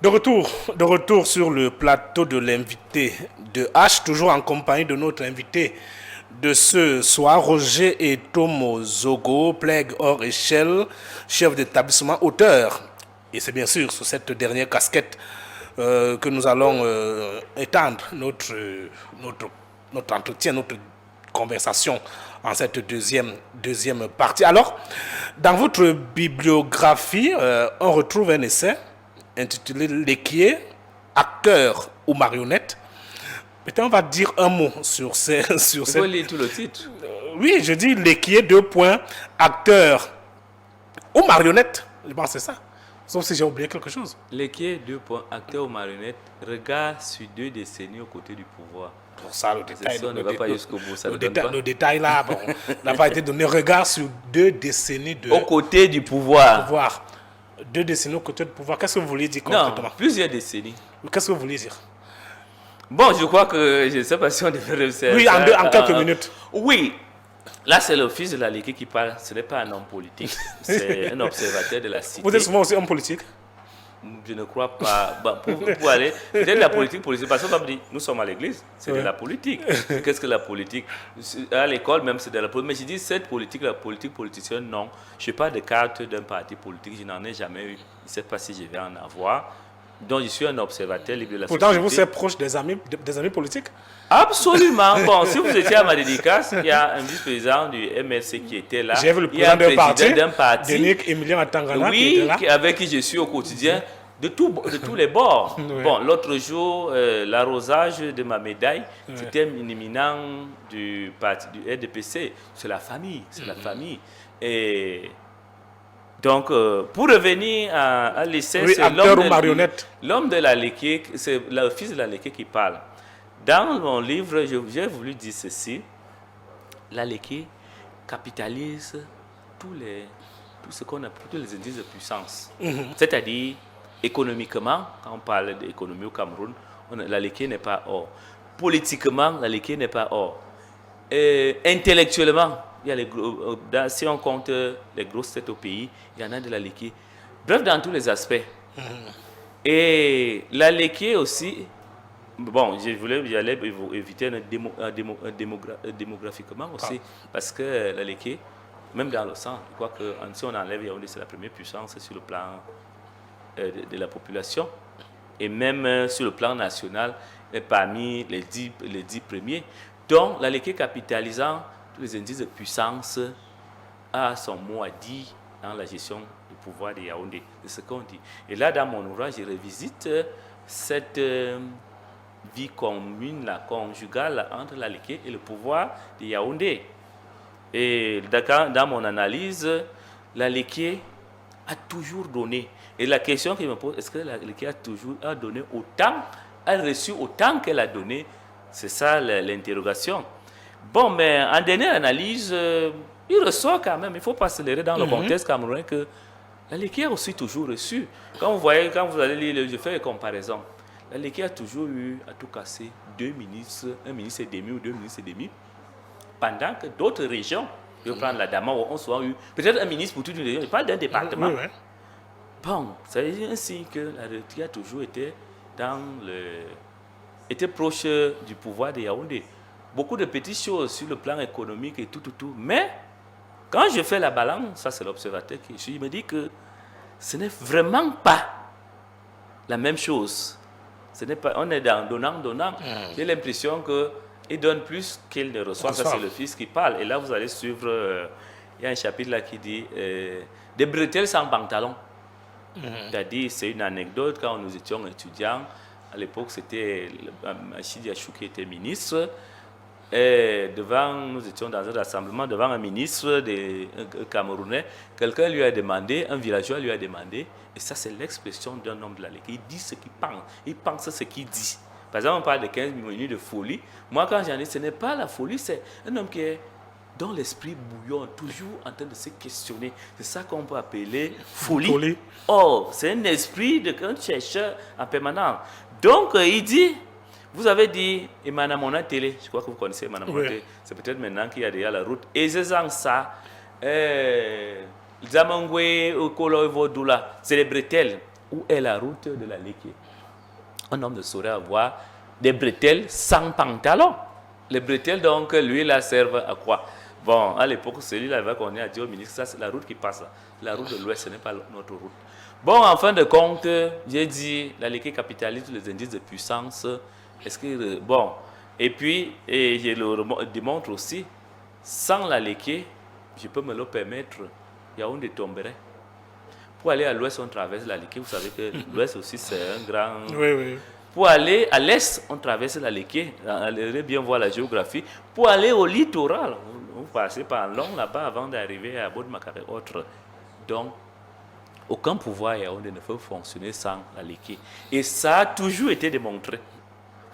De retour sur le plateau de l'invité de H, toujours en compagnie de notre invité de ce soir, Roger et Tomo Zogo, Plague hors échelle, chef d'établissement, auteur. Et c'est bien sûr sur cette dernière casquette que nous allons étendre notre entretien, notre conversation en cette deuxième partie. Alors, dans votre bibliographie, on retrouve un essai intitulé Léquier, acteur ou marionnette. Peut-être on va dire un mot sur ces... Sur Il faut lire tout le titre. Oui, je dis Léquier, deux points, acteur ou marionnette. Je pense que c'est ça. Sauf si j'ai oublié quelque chose. Léquier, deux points, acteur ou marionnette, regard sur 2 décennies aux côtés du pouvoir. Pour ça, le détail, Ça, on ne va pas jusqu'au bout, ça ne donne pas. le détail là, bon, n'a pas été donné. Regard sur 2 décennies de Aux côtés du pouvoir. pouvoir. 2 décennies au côté du pouvoir. Qu'est-ce que vous voulez dire concrètement? Non, plusieurs décennies. Qu'est-ce que vous voulez dire? Bon, je crois que, je ne sais pas si on devrait réussir. Oui, en quelques minutes. Oui. Là, c'est le fils de la Léquier qui parle. Ce n'est pas un homme politique. C'est un observateur de la cité. Vous êtes souvent aussi homme politique? Je ne crois pas. Bah, pour aller, peut-être la politique, parce qu'on va me dire, nous sommes à l'église, c'est de la politique. Qu'est-ce que la politique? À l'école même, c'est de la politique. Mais je dis, cette politique, la politique politicienne, non. Je n'ai pas de carte d'un parti politique, je n'en ai jamais eu. Je ne sais pas si je vais en avoir. Donc, je suis un observateur libre de la Pourtant, société. je vous sais proche des amis politiques. Absolument. Bon, si vous étiez à ma dédicace, il y a un vice-président du MLC qui était là. J'ai vu le Il y a un président président d'un d'un parti. Denis Emilien Atangana, qui Oui, était là. avec qui je suis au quotidien, de tous les bords. Oui. Bon, l'autre jour, l'arrosage de ma médaille, c'était un éminent du parti du RDPC. C'est la famille, c'est la famille. Et donc, pour revenir à l'essai, Oui, c'est acteur ou marionnette. l'homme de la Léquier, c'est le fils de la Léquier qui parle. Dans mon livre, j'ai voulu dire ceci. La Léquier capitalise tout ce qu'on appelle tous les indices de puissance. C'est-à-dire, économiquement, quand on parle d'économie au Cameroun, la Léquier n'est pas or. Politiquement, la Léquier n'est pas or. Intellectuellement, il y a si on compte les grosses têtes au pays, il y en a de la Léquier. Bref, dans tous les aspects. Et la Léquier aussi, bon, j'allais éviter démographiquement aussi, parce que la Léquier, même dans le sang, je crois que si on enlève Yaoundé, c'est la première puissance sur le plan de la population, et même sur le plan national, parmi les 10 premiers. Donc, la Léquier capitalisant tous les indices de puissance a son mot à dire dans la gestion du pouvoir de Yaoundé. C'est ce qu'on dit. Et là, dans mon ouvrage, je revisite cette vie commune, la conjugale entre la Léquier et le pouvoir de Yaoundé. Et dans mon analyse, la Léquier a toujours donné. Et la question que je me pose, est-ce que la Léquier a donné autant, a reçu autant qu'elle a donné? C'est ça l'interrogation. Bon, mais en dernière analyse, il ressort quand même, il ne faut pas se leurrer dans le contexte camerounais que la Léquier a aussi toujours reçu. Quand vous allez lire, je fais une comparaison. La Léquier a toujours eu, à tout casser, 2 ministres, un ministre et demi ou 2 ministres et demi, pendant que d'autres régions, je vais prendre la Dama, ont souvent eu peut-être un ministre pour toute une région, je parle d'un département. Oui, oui. Bon, ça veut dire ainsi que la Léquier a toujours été était proche du pouvoir de Yaoundé. Beaucoup de petites choses sur le plan économique et tout. Mais quand je fais la balance, ça c'est l'observateur qui je me dis que ce n'est vraiment pas la même chose. On est dans donnant. J'ai l'impression qu'il donne plus qu'il ne reçoit. Ça c'est le fils qui parle. Et là vous allez suivre, il y a un chapitre là qui dit des bretelles sans pantalon. C'est-à-dire, c'est une anecdote, quand nous étions étudiants, à l'époque c'était Achidi Achou qui était ministre, et nous étions dans un rassemblement devant un ministre camerounais, quelqu'un lui a demandé, un villageois lui a demandé, et ça c'est l'expression d'un homme de la Léquier, il dit ce qu'il pense, il pense ce qu'il dit. Par exemple, on parle de 15 minutes de folie, moi quand j'en ai, ce n'est pas la folie, c'est un homme qui est dans l'esprit bouillon, toujours en train de se questionner. C'est ça qu'on peut appeler folie. Or, c'est un esprit d'un chercheur en permanence. Donc, il dit, vous avez dit, Emmanuel Mona Télé, je crois que vous connaissez Emmanuel Mona Télé, c'est peut-être maintenant qu'il y a déjà la route. Et c'est ça, Zamangwe, Okolo, Vodula, c'est les bretelles. où est la route de la Léké? Un homme ne saurait avoir des bretelles sans pantalon. Les bretelles, donc, lui, là, servent à quoi? Bon, à l'époque, celui-là, qu'on a dit au ministre, ça, c'est la route qui passe là. La route de l'Ouest, ce n'est pas notre route. Bon, en fin de compte, j'ai dit, la Léké capitalise les indices de puissance. Est-ce que, bon, et puis, et je le démontre aussi, sans la Léké, je peux me le permettre, Yaoundé tomberait. Pour aller à l'ouest, on traverse la Léké. Vous savez que l'ouest aussi, c'est un grand... Oui, oui. Pour aller à l'est, on traverse la Léké. Allez bien voir la géographie. Pour aller au littoral, vous passez par long là-bas avant d'arriver à Bodmakare autre. Donc, aucun pouvoir yaoundé ne peut fonctionner sans la Léké. Et ça a toujours été démontré.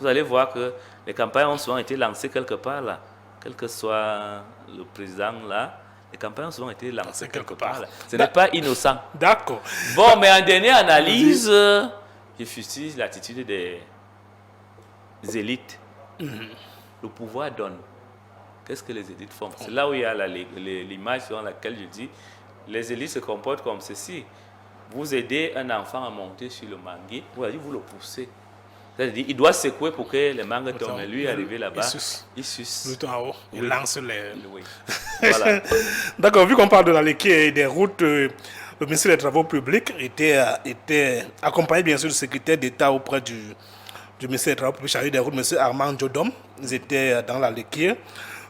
Vous allez voir que les campagnes ont souvent été lancées quelque part là. Quel que soit le président là, les campagnes ont souvent été lancées quelque part là. Ce n'est pas innocent. D'accord. Bon, mais en dernière analyse, je fustige l'attitude des élites. Le pouvoir donne. Qu'est-ce que les élites font? C'est là où il y a l'image dans laquelle je dis, les élites se comportent comme ceci. Vous aidez un enfant à monter sur le manguier, vous le poussez. C'est-à-dire, il doit secouer pour que les mangues tombent. Et lui, arrivé là-bas, il suce. Le temps en haut, il lance les... Oui. Voilà. D'accord, vu qu'on parle de la Léké et des routes, le ministre des Travaux publics était accompagné bien sûr du secrétaire d'État auprès du ministère des Travaux publics chargé des routes, M. Armand Diodom. Ils étaient dans la Léké.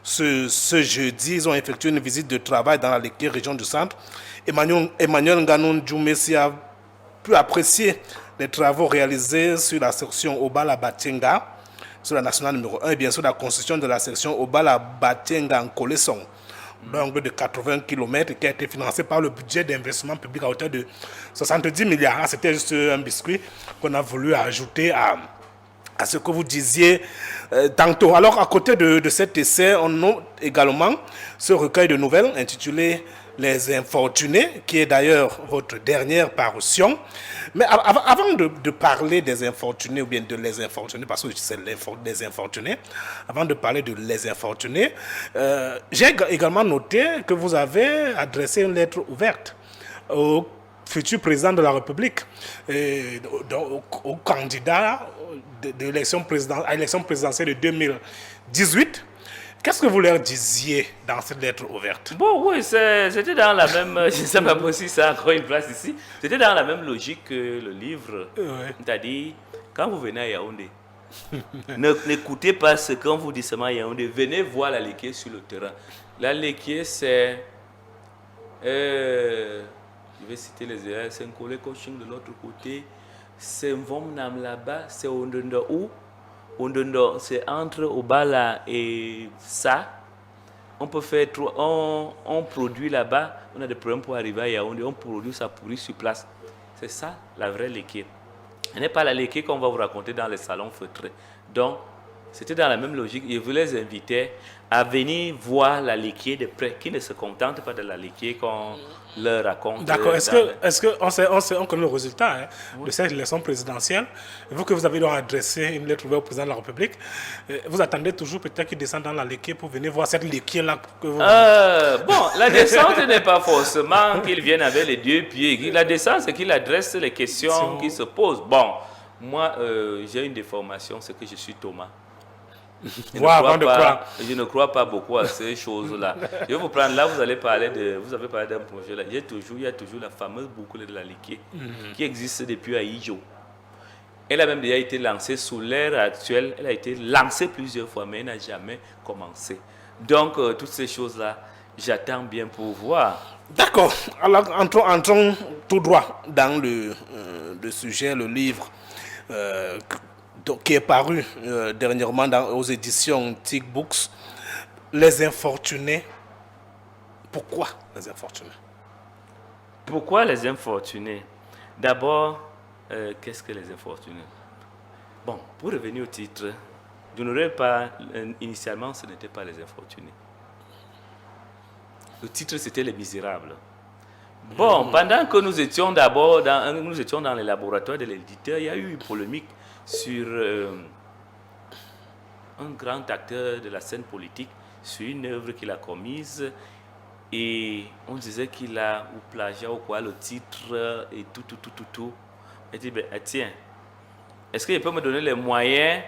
Ce jeudi, ils ont effectué une visite de travail dans la Léké, région du centre. Emmanuel Nganou Djoumessi a pu apprécier les travaux réalisés sur la section Obala-Batenga, sur la nationale numéro 1, et bien sûr la construction de la section Obala-Batenga en Kolesong, donc de 80 km, qui a été financée par le budget d'investissement public à hauteur de 70 milliards. C'était juste un biscuit qu'on a voulu ajouter à ce que vous disiez tantôt. Alors, à côté de cet essai, on note également ce recueil de nouvelles intitulé Les Infortunés, qui est d'ailleurs votre dernière parution. Mais avant de parler des infortunés ou bien de les infortunés, parce que c'est les infortunés, avant de parler de les infortunés, j'ai également noté que vous avez adressé une lettre ouverte au futur président de la République, au candidat à l'élection présidentielle de 2018. Qu'est-ce que vous leur disiez dans cette lettre ouverte? Bon, oui, c'était dans la même... Je ne sais pas si ça a encore une place ici. C'était dans la même logique que le livre. C'est-à-dire, quand vous venez à Yaoundé, n'écoutez pas ce qu'on vous dit seulement à Yaoundé. Venez voir la Léké sur le terrain. La Léké, c'est... je vais citer les erreurs. C'est un collègue coaching de l'autre côté. C'est Mvomnam là-bas. C'est Ondondaou. Ondondo, c'est entre Obala et ça. On peut faire on produit là-bas. On a des problèmes pour arriver à Yaoundé. On produit ça pourri sur place. C'est ça la vraie Léké. Ce n'est pas la Léké qu'on va vous raconter dans les salons feutrés. Donc, c'était dans la même logique. Je vous les invitais à venir voir la Léké de près, qui ne se contente pas de la Léké qu'on leur raconte. D'accord. On connaît le résultat de cette élection présidentielle? Vous que vous avez donc adressé une lettre ouverte au président de la République, vous attendez toujours peut-être qu'il descende dans la Léké pour venir voir cette Léké-là que vous... Bon, la descente n'est pas forcément qu'il vienne avec les deux pieds. La descente, c'est qu'il adresse les questions qui se posent. Bon, moi, j'ai une déformation, c'est que je suis Thomas. Je ne crois pas beaucoup à ces choses-là. Je vais vous prendre là, vous avez parlé d'un projet là. Il y a toujours la fameuse boucle de la Léké qui existe depuis Aïdjo. Elle a même déjà été lancée sous l'ère actuelle. Elle a été lancée plusieurs fois, mais elle n'a jamais commencé. Donc, toutes ces choses-là, j'attends bien pour voir. D'accord. Alors, entrons tout droit dans le sujet, le livre qui est paru dernièrement aux éditions TIC Books, Les Infortunés. Pourquoi les infortunés? Pourquoi les infortunés? D'abord, qu'est-ce que les infortunés? Bon, pour revenir au titre, je n'aurais pas... Initialement, ce n'était pas les infortunés. Le titre, c'était Les Misérables. Bon, pendant que nous étions dans les laboratoires de l'éditeur, il y a eu une polémique sur un grand acteur de la scène politique, sur une œuvre qu'il a commise, et on disait qu'il a ou plagiat ou quoi, le titre et tout. Elle dit, ben, tiens, est-ce qu'il peut me donner les moyens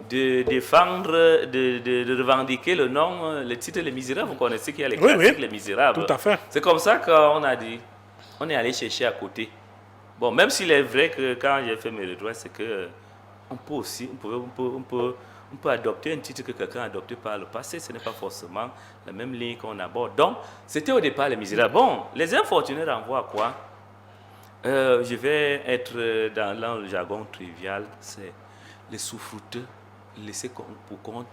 de défendre, de revendiquer le nom, le titre Les Misérables? Vous connaissez qu'il y a les classiques Les Misérables. Tout à fait. C'est comme ça qu'on a dit, on est allé chercher à côté. Bon, même s'il est vrai que quand j'ai fait mes redoigts, c'est que on peut aussi, on peut adopter un titre que quelqu'un a adopté par le passé. Ce n'est pas forcément la même ligne qu'on aborde. Donc, c'était au départ Les Misérables. Bon, Les Infortunés renvoient à quoi? Je vais être dans le jargon trivial, c'est les souffrouteux, laissés pour compte.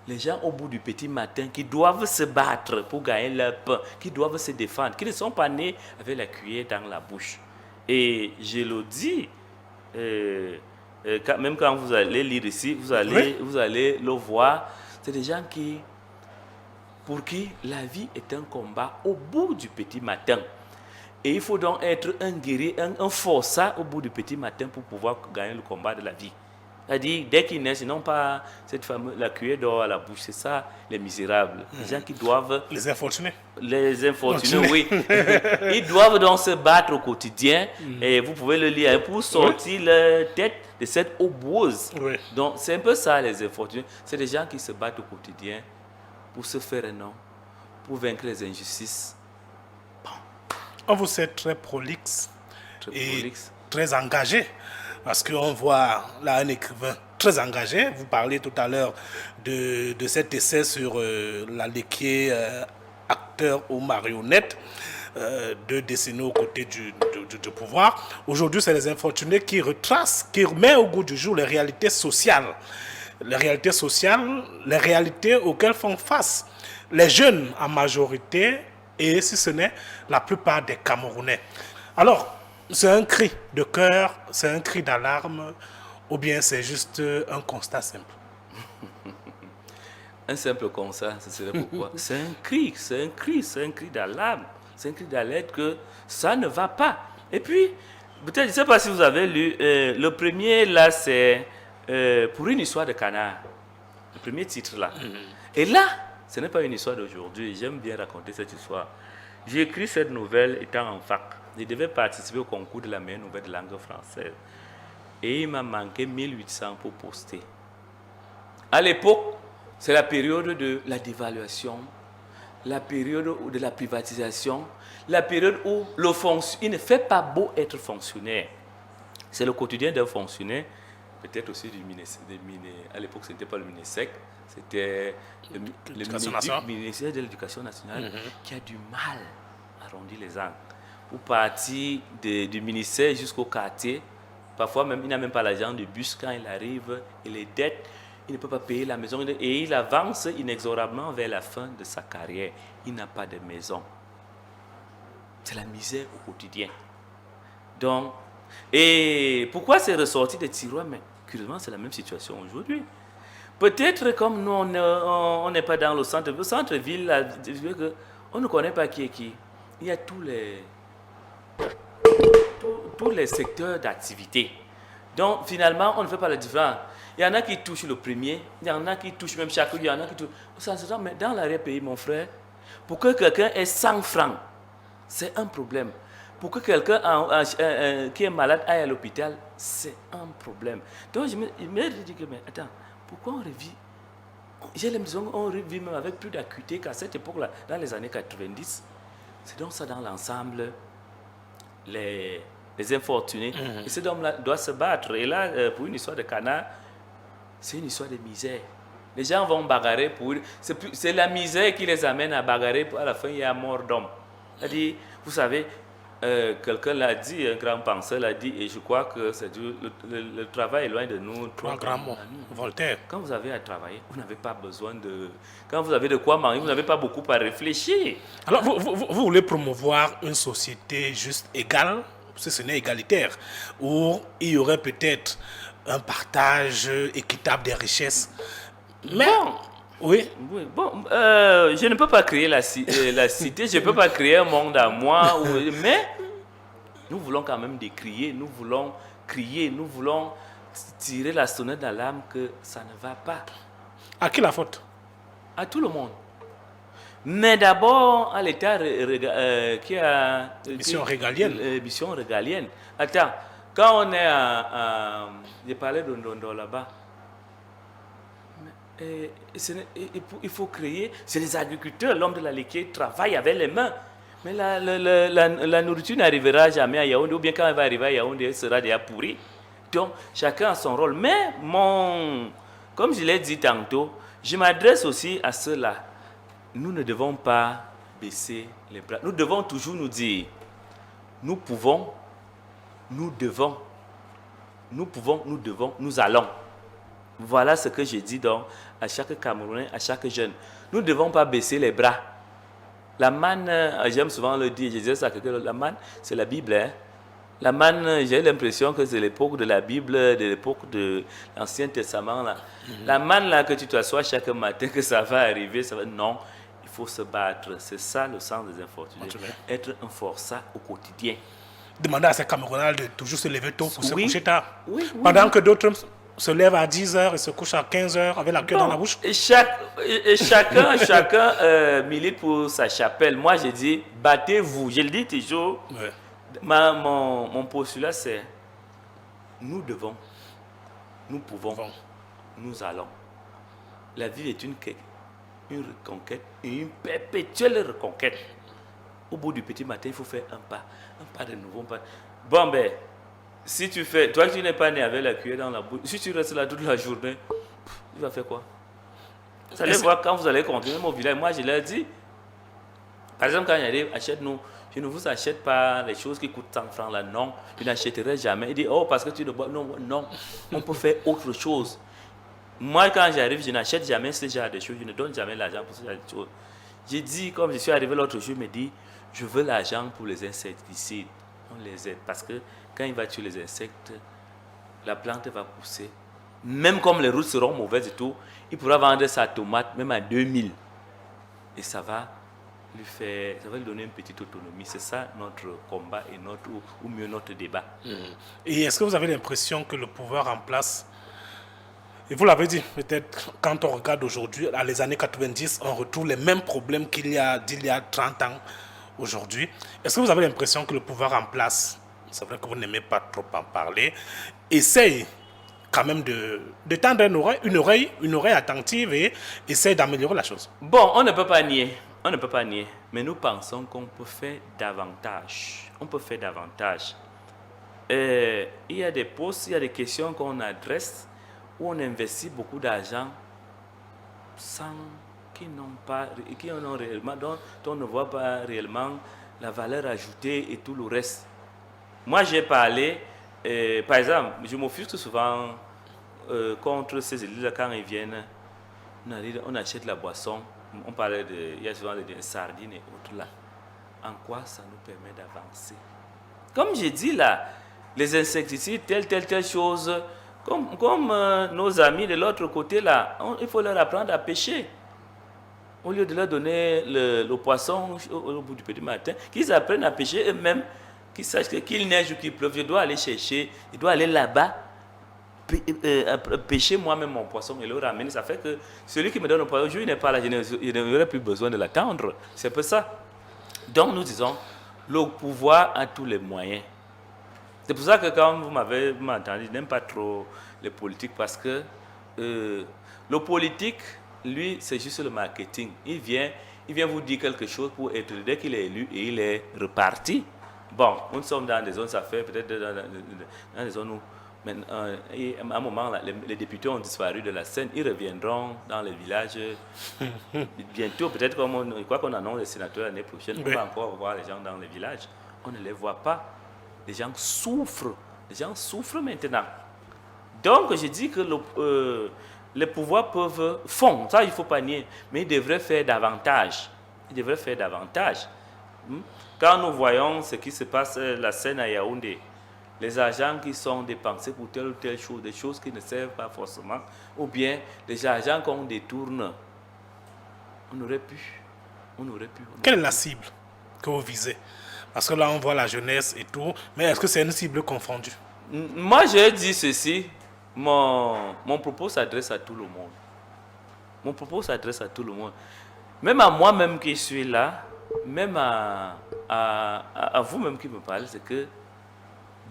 Les gens au bout du petit matin qui doivent se battre pour gagner leur pain, qui doivent se défendre, qui ne sont pas nés avec la cuillère dans la bouche. Et je le dis, même quand vous allez lire ici, vous allez le voir, c'est des gens pour qui la vie est un combat au bout du petit matin. Et il faut donc être un guerrier, un forçat au bout du petit matin pour pouvoir gagner le combat de la vie. C'est-à-dire, dès qu'ils naissent, ils n'ont pas la cuillère d'or à la bouche. C'est ça, les misérables. Les gens qui doivent... Les infortunés. Les infortunés, oui. Ils doivent donc se battre au quotidien. Et vous pouvez le lire pour sortir leur tête de cette eau boueuse. Oui. Donc, c'est un peu ça, les infortunés. C'est des gens qui se battent au quotidien pour se faire un nom, pour vaincre les injustices. On vous sait très prolixe et très engagé, parce qu'on voit là un écrivain très engagé. Vous parlez tout à l'heure de cet essai sur Lalekye, acteur aux marionnettes, 2 décennies aux côtés du pouvoir. Aujourd'hui, c'est les infortunés qui retracent, qui remettent au goût du jour les réalités sociales. Les réalités auxquelles font face les jeunes en majorité, et si ce n'est la plupart des Camerounais. Alors, c'est un cri de cœur, c'est un cri d'alarme, ou bien c'est juste un constat simple? Un simple constat, ce serait pourquoi? C'est un cri d'alarme, c'est un cri d'alerte que ça ne va pas. Et puis, peut-être, je ne sais pas si vous avez lu, le premier là, c'est pour une histoire de canard. Le premier titre là. Et là, ce n'est pas une histoire d'aujourd'hui. J'aime bien raconter cette histoire. J'ai écrit cette nouvelle étant en fac. Je devais participer au concours de la meilleure nouvelle de langue française. Et il m'a manqué 1800 pour poster. À l'époque, c'est la période de la dévaluation, la période de la privatisation, la période où il ne fait pas beau être fonctionnaire. C'est le quotidien d'un fonctionnaire, peut-être aussi à l'époque, ce n'était pas le MINESEC, c'était le ministère de l'Éducation nationale qui a du mal à arrondir les angles. Pour partir du ministère jusqu'au quartier, parfois même il n'a même pas l'argent de bus quand il arrive, et les dettes, il ne peut pas payer la maison, et il avance inexorablement vers la fin de sa carrière. Il n'a pas de maison. C'est la misère au quotidien. Donc, et pourquoi c'est ressorti des tiroirs? Mais curieusement, c'est la même situation aujourd'hui. Peut-être comme nous, on n'est pas dans le centre-ville. Le centre-ville, on ne connaît pas qui est qui. Il y a tous les secteurs d'activité. Donc, finalement, on ne fait pas la différence. Il y en a qui touchent le premier, il y en a qui touchent même chaque jour, il y en a qui touchent... Mais dans l'arrière-pays, mon frère, pour que quelqu'un ait 100 francs, c'est un problème. Pour que quelqu'un qui est malade aille à l'hôpital, c'est un problème. Donc, je me dis que, mais attends, pourquoi on revit? J'ai l'impression qu'on revit même avec plus d'acuité qu'à cette époque-là, dans les années 90. C'est donc ça dans l'ensemble, les infortunés. Et cet homme-là doit se battre. Et là, pour une histoire de canard, c'est une histoire de misère. Les gens vont bagarrer pour... C'est la misère qui les amène à bagarrer. À la fin, il y a mort d'homme. C'est-à-dire, vous savez, quelqu'un l'a dit, un grand penseur l'a dit, et je crois que c'est le travail est loin de nous. 3 grands mots. Voltaire. Quand vous avez à travailler, vous n'avez pas besoin de... Quand vous avez de quoi manger, vous n'avez pas beaucoup à réfléchir. Alors, vous voulez promouvoir une société juste égale, si ce n'est égalitaire, où il y aurait peut-être un partage équitable des richesses. Mais, oui. Bon, je ne peux pas créer la cité, je ne peux pas créer un monde à moi, mais nous voulons quand même décrier, nous voulons crier, nous voulons tirer la sonnette d'alarme que ça ne va pas. À qui la faute? À tout le monde. Mais d'abord à l'État qui a... Mission régalienne. Mission régalienne. Attends, Quand on est j'ai parlé de Ndondo là-bas. Il faut créer, c'est les agriculteurs, l'homme de la lait qui travaille avec les mains. Mais la nourriture n'arrivera jamais à Yaoundé, ou bien quand elle va arriver à Yaoundé, elle sera déjà pourrie. Donc, chacun a son rôle. Mais, comme je l'ai dit tantôt, je m'adresse aussi à ceux-là. Nous ne devons pas baisser les bras. Nous devons toujours nous dire, nous pouvons, nous devons, nous pouvons, nous devons, nous allons. Voilà ce que je dis donc à chaque Camerounais, à chaque jeune. Nous ne devons pas baisser les bras. La manne, j'aime souvent le dire, je disais ça à quelqu'un, la manne, c'est la Bible. Hein? La manne, j'ai l'impression que c'est l'époque de la Bible, de l'époque de l'Ancien Testament. Là. La manne, là, que tu t'assois chaque matin, que ça va arriver, ça va... Non, il faut se battre. C'est ça le sens des infortunés. Être un forçat au quotidien. Demander à ces Camerounais de toujours se lever tôt pour se coucher tard. Oui, Pendant que d'autres se lèvent à 10h et se couchent à 15h avec la queue dans la bouche. Et chacun milite pour sa chapelle. Moi, je dis, battez-vous. Je le dis toujours. Ouais. Mon postulat, c'est nous devons, nous pouvons, nous allons. La vie est une reconquête, une perpétuelle reconquête. Au bout du petit matin, il faut faire un pas de nouveau. Bon, ben, si tu fais, toi qui n'es pas né avec la cuillère dans la bouche, si tu restes là toute la journée, tu vas faire quoi? Vous allez voir quand vous allez continuer mon village. Moi, je leur dis, par exemple, quand il y a des achète-nous, je ne vous achète pas les choses qui coûtent 100 francs là, non, je n'achèterai jamais. Il dit, oh, parce que tu ne bois, non, on peut faire autre chose. Moi, quand j'arrive, je n'achète jamais ce genre de choses, je ne donne jamais l'argent pour ce genre de choses. J'ai dit, comme je suis arrivé l'autre jour, je me dis, je veux l'argent pour les insecticides. On les aide parce que quand il va tuer les insectes, la plante va pousser. Même comme les routes seront mauvaises et tout, il pourra vendre sa tomate même à 2000. Et ça va lui donner une petite autonomie. C'est ça notre combat et ou mieux notre débat. Et est-ce que vous avez l'impression que le pouvoir en place, et vous l'avez dit, peut-être quand on regarde aujourd'hui, à les années 90, on retrouve les mêmes problèmes d'il y a 30 ans aujourd'hui. Est-ce que vous avez l'impression que le pouvoir en place, c'est vrai que vous n'aimez pas trop en parler, essaye quand même de tendre une oreille attentive et essaye d'améliorer la chose? Bon, on ne peut pas nier. On ne peut pas nier. Mais nous pensons qu'on peut faire davantage. On peut faire davantage. Il y a des postes, il y a des questions qu'on adresse où on investit beaucoup d'argent sans qui en ont réellement, dont on ne voit pas réellement la valeur ajoutée et tout le reste. Moi, j'ai parlé, par exemple, je m'offusque souvent contre ces élites quand ils viennent, on achète la boisson, on parlait il y a souvent des sardines et autres là. En quoi ça nous permet d'avancer? Comme j'ai dit là, les insecticides, telle chose, comme nos amis de l'autre côté là, il faut leur apprendre à pêcher. Au lieu de leur donner le poisson au bout du petit matin, qu'ils apprennent à pêcher eux-mêmes, qu'ils sachent qu'il neige ou qu'il pleuve, je dois aller chercher, je dois aller là-bas, pêcher moi-même mon poisson et le ramener. Ça fait que celui qui me donne le poisson, il n'est pas là, je n'aurai plus besoin de l'attendre. C'est peu ça. Donc nous disons, le pouvoir a tous les moyens. C'est pour ça que quand vous m'avez entendu, je n'aime pas trop les politiques parce que le politique, lui, c'est juste le marketing. Il vient vous dire quelque chose pour être, dès qu'il est élu et il est reparti. Bon, nous sommes dans des zones, ça fait peut-être dans des zones où, à un moment, là, les députés ont disparu de la scène. Ils reviendront dans les villages bientôt. Peut-être comme je crois qu'on annonce les sénateurs l'année prochaine. On va encore voir les gens dans les villages. On ne les voit pas. Les gens souffrent. Les gens souffrent maintenant. Donc, je dis que les pouvoirs font, ça il ne faut pas nier, mais ils devraient faire davantage. Ils devraient faire davantage. Quand nous voyons ce qui se passe, la scène à Yaoundé, les argents qui sont dépensés pour telle ou telle chose, des choses qui ne servent pas forcément, ou bien les argents qu'on détourne, on aurait pu. Quelle est la cible que vous visez? Parce que là, on voit la jeunesse et tout, mais est-ce que c'est une cible confondue? Moi, j'ai dit ceci. Mon propos s'adresse à tout le monde. Mon propos s'adresse à tout le monde. Même à moi-même qui suis là, même à vous-même qui me parlez, c'est que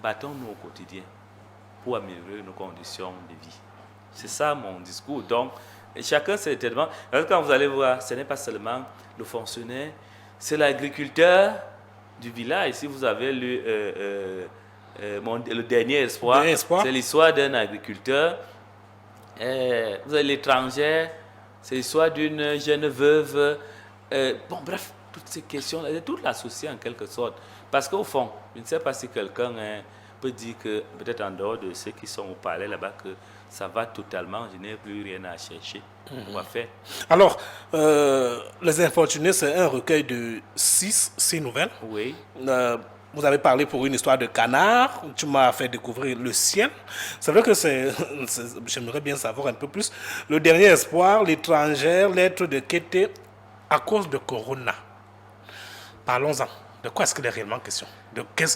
battons-nous au quotidien pour améliorer nos conditions de vie. C'est ça mon discours. Donc, chacun c'est tellement. Quand vous allez voir, ce n'est pas seulement le fonctionnaire, c'est l'agriculteur du village. Si vous avez le dernier espoir, c'est l'histoire d'un agriculteur. Vous avez l'étranger, c'est l'histoire d'une jeune veuve. Bon, bref, toutes ces questions, toute la société en quelque sorte. Parce qu'au fond, je ne sais pas si quelqu'un peut dire que, peut-être en dehors de ceux qui sont au palais là-bas, que ça va totalement, je n'ai plus rien à chercher. On va faire. Alors, Les Infortunés, c'est un recueil de 6 nouvelles. Oui. Vous avez parlé pour une histoire de canard, tu m'as fait découvrir le ciel. C'est vrai que j'aimerais bien savoir un peu plus. Le dernier espoir, l'étrangère, lettre de Kété, à cause de Corona. Parlons-en. De quoi est-ce qu'il est réellement question?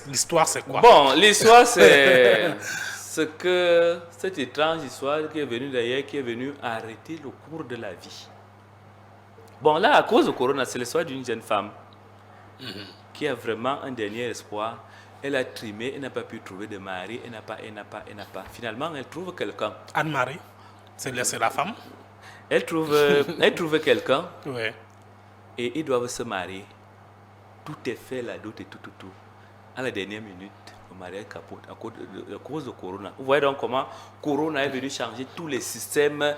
L'histoire, c'est quoi? Bon, l'histoire, c'est cette étrange histoire qui est venue d'ailleurs, qui est venue arrêter le cours de la vie. Bon, là, à cause de Corona, c'est l'histoire d'une jeune femme qui a vraiment un dernier espoir. Elle a trimé, elle n'a pas pu trouver de mari, elle n'a pas. Finalement, elle trouve quelqu'un. Anne-Marie, c'est la femme? Elle trouve quelqu'un. Oui. Et ils doivent se marier. Tout est fait, la dot et tout. À la dernière minute, le mariage capote à cause de Corona. Vous voyez donc comment Corona est venu changer tous les systèmes,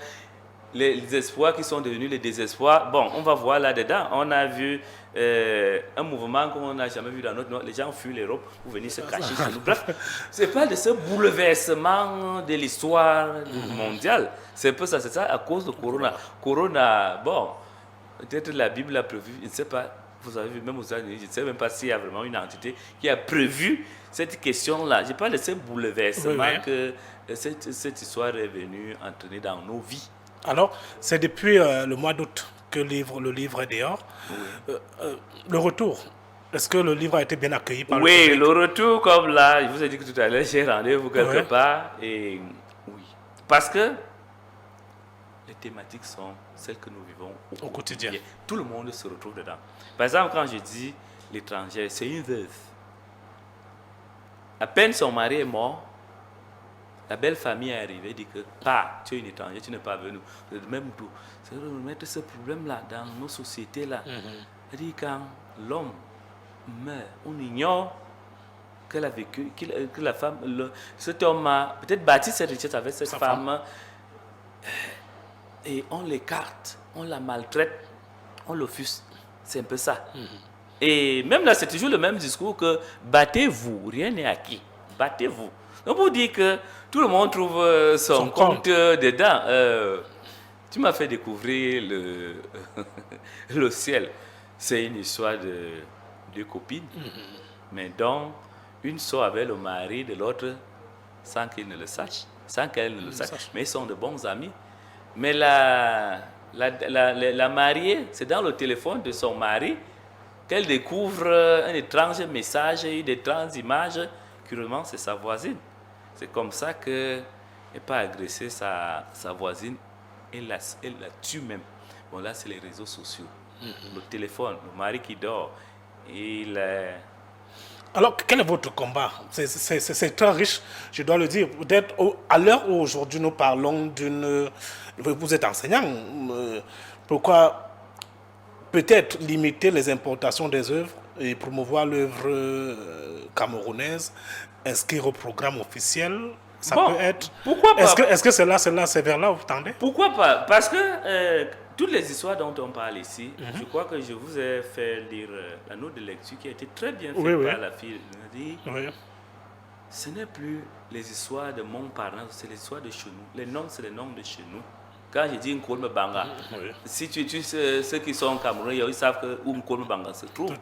les espoirs qui sont devenus les désespoirs. Bon, on va voir là-dedans. On a vu un mouvement qu'on n'a jamais vu dans notre monde. Les gens fuient l'Europe pour venir se cacher chez nous. Bref, c'est pas de ce bouleversement de l'histoire mondiale. C'est un peu ça, c'est ça à cause de Corona. Corona, bon, peut-être la Bible a prévu, je ne sais pas. Vous avez vu, même aux États-Unis, je ne sais même pas s'il y a vraiment une entité qui a prévu cette question-là. Je parle de ce bouleversement que cette histoire est venue entraîner dans nos vies. Alors, c'est depuis le mois d'août que le livre est dehors. Oui. Le retour, est-ce que le livre a été bien accueilli par le public? Oui, le retour, comme là, je vous ai dit que tout à l'heure, j'ai rendez-vous quelque part. Et oui, parce que les thématiques sont celles que nous vivons au quotidien. Tout le monde se retrouve dedans. Par exemple, quand je dis l'étranger, c'est une veuve. À peine son mari est mort, la belle famille est arrivée et dit que tu es une étrangère, tu n'es pas venu. Même tout. C'est de remettre ce problème-là dans nos sociétés-là. Elle dit quand l'homme meurt, on ignore qu'elle a vécu, que la femme, cet homme a peut-être bâti cette richesse avec cette femme. Et on l'écarte, on la maltraite, on l'offusque. C'est un peu ça. Et même là, c'est toujours le même discours que battez-vous, rien n'est acquis. Battez-vous. Donc, pour dire que tout le monde trouve son compte dedans. Tu m'as fait découvrir le ciel. C'est une histoire de deux copines, mais dont une sort avec le mari de l'autre sans qu'il ne le sache, sans qu'elle ne le sache. Mais ils sont de bons amis. Mais la mariée, c'est dans le téléphone de son mari qu'elle découvre un étrange message et d'étranges images. Curieusement, c'est sa voisine. C'est comme ça qu'elle n'a pas agressé sa voisine. Elle la tue même. Bon, là, c'est les réseaux sociaux. Le téléphone, le mari qui dort. Alors, quel est votre combat? C'est très riche, je dois le dire. Peut-être à l'heure où aujourd'hui nous parlons d'une... Vous êtes enseignant. Pourquoi peut-être limiter les importations des œuvres et promouvoir l'œuvre camerounaise, inscrire au programme officiel? Ça peut être... Pourquoi pas? Est-ce que c'est vers là où vous tendez? Pourquoi pas? Parce que toutes les histoires dont on parle ici, je crois que je vous ai fait lire la note de lecture qui a été très bien faite par la fille. Ce n'est plus les histoires de mon parent, c'est les histoires de chez nous. Les noms, c'est les noms de chez nous. Quand je dis Nkolme Banga, si tu sais, ceux qui sont camerounais, ils savent que où Nkolme Banga se trouve.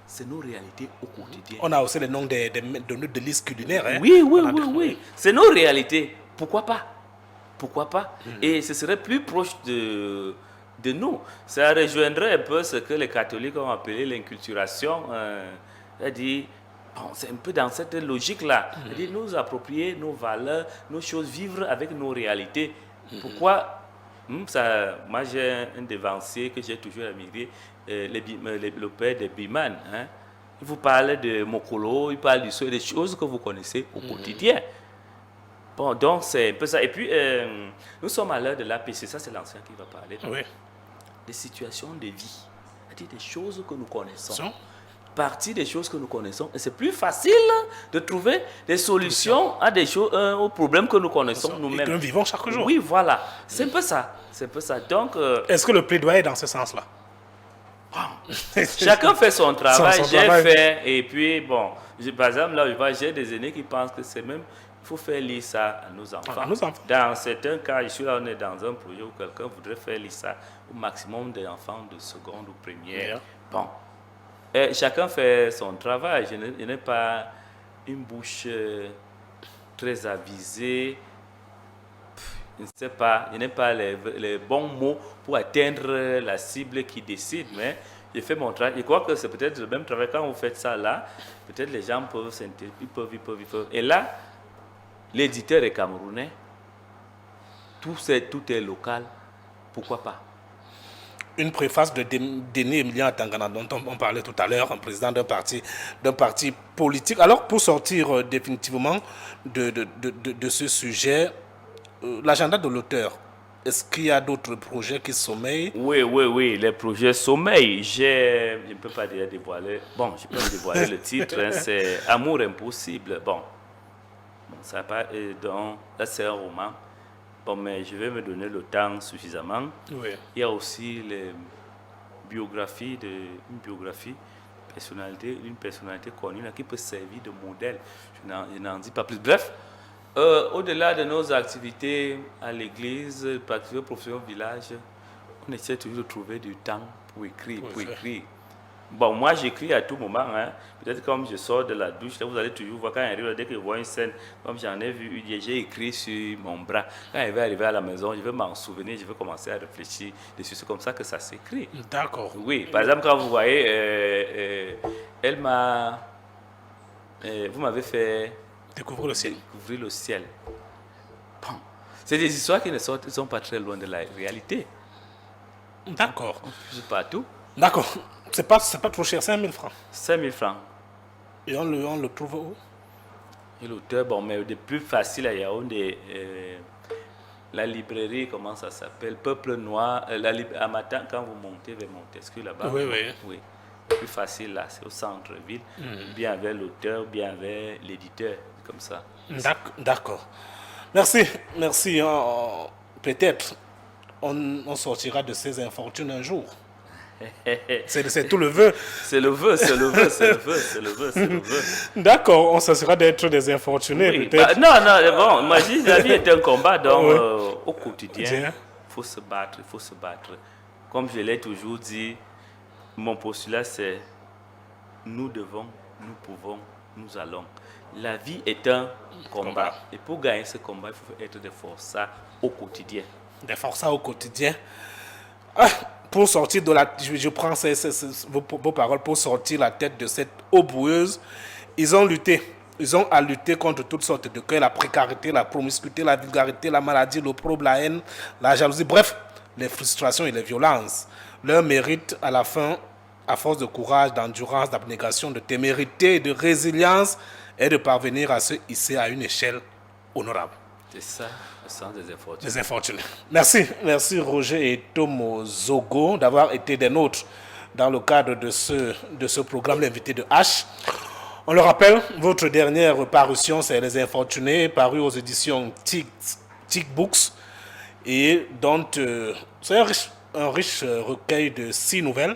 C'est nos réalités au quotidien. On a aussi les noms de listes culinaires. Hein? Oui. C'est nos réalités. Pourquoi pas? Et ce serait plus proche de nous. Ça rejoindrait un peu ce que les catholiques ont appelé l'inculturation. C'est-à-dire, c'est un peu dans cette logique-là. C'est-à-dire nous approprier nos valeurs, nos choses, vivre avec nos réalités. Pourquoi moi, j'ai un dévancier que j'ai toujours admiré, le père de Biman. il vous parle de Mokolo, il parle du sol, des choses que vous connaissez au quotidien. Bon, donc c'est un peu ça. Et puis, nous sommes à l'heure de l'APC, ça c'est l'ancien qui va parler. Oui. Des situations de vie, c'est-à-dire des choses que nous connaissons. Sont Partie des choses que nous connaissons. Et c'est plus facile de trouver des solutions à des choses, aux problèmes que nous connaissons et nous-mêmes. que nous vivons chaque jour. Oui, voilà. C'est un peu ça. C'est un peu ça. Donc, Est-ce que le plaidoyer est dans ce sens-là? chacun fait son travail. Son J'ai travail. fait. Et puis, bon, par exemple, là, j'ai des aînés qui pensent que c'est même. Il faut faire lire ça à nos enfants. À nos enfants. Dans certains cas, je suis là, on est dans un projet où quelqu'un voudrait faire lire ça au maximum des enfants de seconde ou première. Yeah. Bon. Et chacun fait son travail. Je n'ai pas une bouche très avisée. Je ne sais pas, je n'ai pas les bons mots pour atteindre la cible qui décide, mais j'ai fait mon travail. Je crois que c'est peut-être le même travail. Quand vous faites ça là, peut-être les gens peuvent s'intéresser, ils peuvent. Et là, l'éditeur est camerounais. Tout est local. Pourquoi pas? Une préface de Denis Emilien Atangana, dont on parlait tout à l'heure, un président d'un parti politique. Alors, pour sortir définitivement de ce sujet, l'agenda de l'auteur, est-ce qu'il y a d'autres projets qui sommeillent? Oui, les projets sommeil. Je ne peux pas déjà dévoiler. Bon, je peux dévoiler le titre, hein, c'est Amour impossible. Bon, ça n'a pas. Donc, là, c'est un roman. Bon, mais je vais me donner le temps suffisamment. Oui. Il y a aussi une biographie, une personnalité connue là, qui peut servir de modèle. Je n'en dis pas plus. Bref, au-delà de nos activités à l'église, activités professionnelles au village, on essaie toujours de trouver du temps pour écrire. Bon, moi j'écris à tout moment. Hein. Peut-être comme je sors de la douche, là, vous allez toujours voir quand j'arrive, dès que je vois une scène, comme j'en ai vu une, j'ai écrit sur mon bras. Quand je vais arriver à la maison, je vais m'en souvenir, je vais commencer à réfléchir dessus. C'est comme ça que ça s'écrit. D'accord. Oui, par exemple, quand vous voyez, elle m'a. Vous m'avez fait Découvrir le ciel. découvrir le ciel. Bon, c'est des histoires qui ne sont pas très loin de la réalité. D'accord. Je suis partout. D'accord. C'est pas trop cher, 5 000 francs. 5 000 francs. Et on le trouve où? Et l'auteur, bon, mais le plus facile à Yaoundé, la librairie, comment ça s'appelle? Peuple Noir, à matin, quand vous montez vers Montesquieu là-bas. Oui. Oui. Le plus facile là, c'est au centre-ville, bien avec l'auteur, bien avec l'éditeur, comme ça. D'accord. Merci. Peut-être on sortira de ces infortunes un jour. C'est tout le vœu. C'est le vœu. D'accord, on s'assurera d'être des infortunés, Oui, peut-être. non, bon, imagine, la vie est un combat, donc Oui. au quotidien, Bien. il faut se battre. Comme je l'ai toujours dit, mon postulat c'est nous devons, nous pouvons, nous allons. La vie est un combat. Et pour gagner ce combat, il faut être des forçats au quotidien. Des forçats au quotidien. Ah, pour sortir de la... Je prends vos paroles pour sortir la tête de cette eau boueuse. Ils ont lutté. Ils ont à lutter contre toutes sortes de cœurs, la précarité, la promiscuité, la vulgarité, la maladie, l'opprobre, la haine, la jalousie. Bref, les frustrations et les violences. Leur mérite à la fin, à force de courage, d'endurance, d'abnégation, de témérité, de résilience, est de parvenir à se hisser à une échelle honorable. C'est ça, le sens des infortunés. Les infortunés. Merci Roger et Tomo Zogo d'avoir été des nôtres dans le cadre de ce programme, l'invité de H. On le rappelle, votre dernière parution, c'est Les Infortunés, paru aux éditions Tic Books, et dont c'est un riche recueil de 6 nouvelles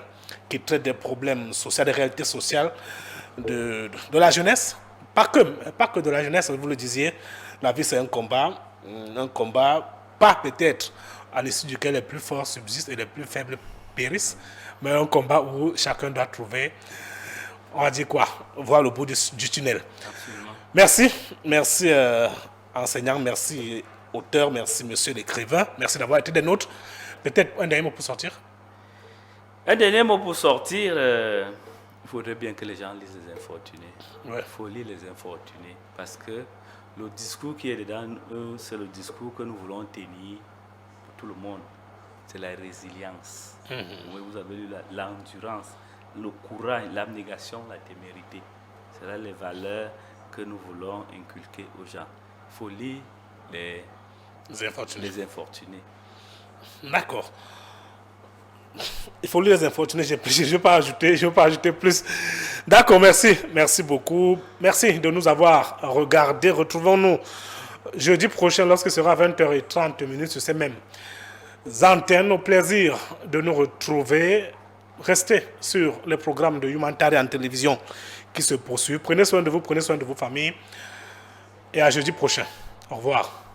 qui traitent des problèmes sociaux, des réalités sociales de la jeunesse. Pas que de la jeunesse, vous le disiez. La vie, c'est un combat, pas peut-être à l'issue duquel les plus forts subsistent et les plus faibles périssent, mais un combat où chacun doit trouver, on va dire quoi, voir le bout du tunnel. Absolument. Merci enseignant, merci auteur, merci monsieur l'écrivain, merci d'avoir été des nôtres. Peut-être un dernier mot pour sortir. Un dernier mot pour sortir, il faudrait bien que les gens lisent Les Infortunés. Ouais. Il faut lire Les Infortunés parce que le discours qui est dedans, c'est le discours que nous voulons tenir pour tout le monde. C'est la résilience. Oui, vous avez lu l'endurance, le courage, l'abnégation, la témérité. C'est là les valeurs que nous voulons inculquer aux gens. Il faut lire les infortunés. D'accord. Il faut lire les infortunés, je ne vais pas ajouter plus. D'accord, merci beaucoup. Merci de nous avoir regardés. Retrouvons-nous jeudi prochain lorsque ce sera 20h30 sur ces mêmes antennes. Au plaisir de nous retrouver. Restez sur les programmes de Humanitarian en télévision qui se poursuivent. Prenez soin de vous, prenez soin de vos familles. Et à jeudi prochain. Au revoir.